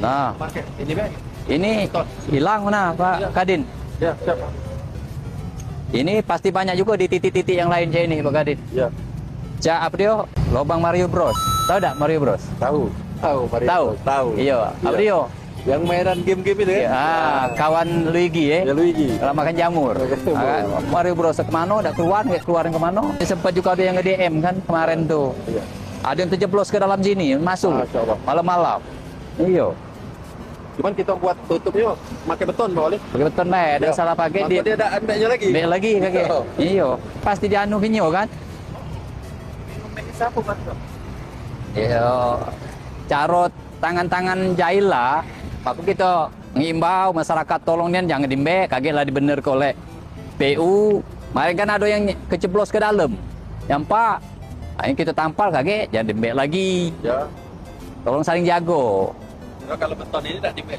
Nah, pakai ini Bang. ini hilang mana Pak Kadin? Ya, siap. Ini pasti banyak juga di titik-titik yang lain saya ini Pak Kadin. Ya, Cak apa dia? Lobang Mario Bros. Tahu tak Mario Bros? tahu. Tahu, Mario. Tahu? Tahu. Iya, apa dia? Yang mainan game-game itu ya? Kawan Luigi ya. Ya Luigi. Kalau makan jamur. Mario Bros kemana? Udah keluarin kemana? Sempat juga ada yang nge-DM kan kemarin tuh. Iya. Ada yang terjeblos ke dalam sini, masuk. Masya Allah. Malam-malam. Iya. Cuman kita buat tutupnya pakai beton boleh. Pakai beton lah, ada salah pakai dia ada ambeknya lagi. Ambek lagi kakek. Iya. Pasti dianu kinyo kan? Siapa Mas? Iya. Carot tangan-tangan jahil lah. Aku kita ngimbau masyarakat tolong nian jangan dimbe, kaget lah dibener oleh PU. Kemarin kan ada yang keceplos ke dalam. Yang Pak, ini kita tampal kaget jangan dimbe lagi. Ya. Tolong saling jago. Kalau beton ini tidak dimbe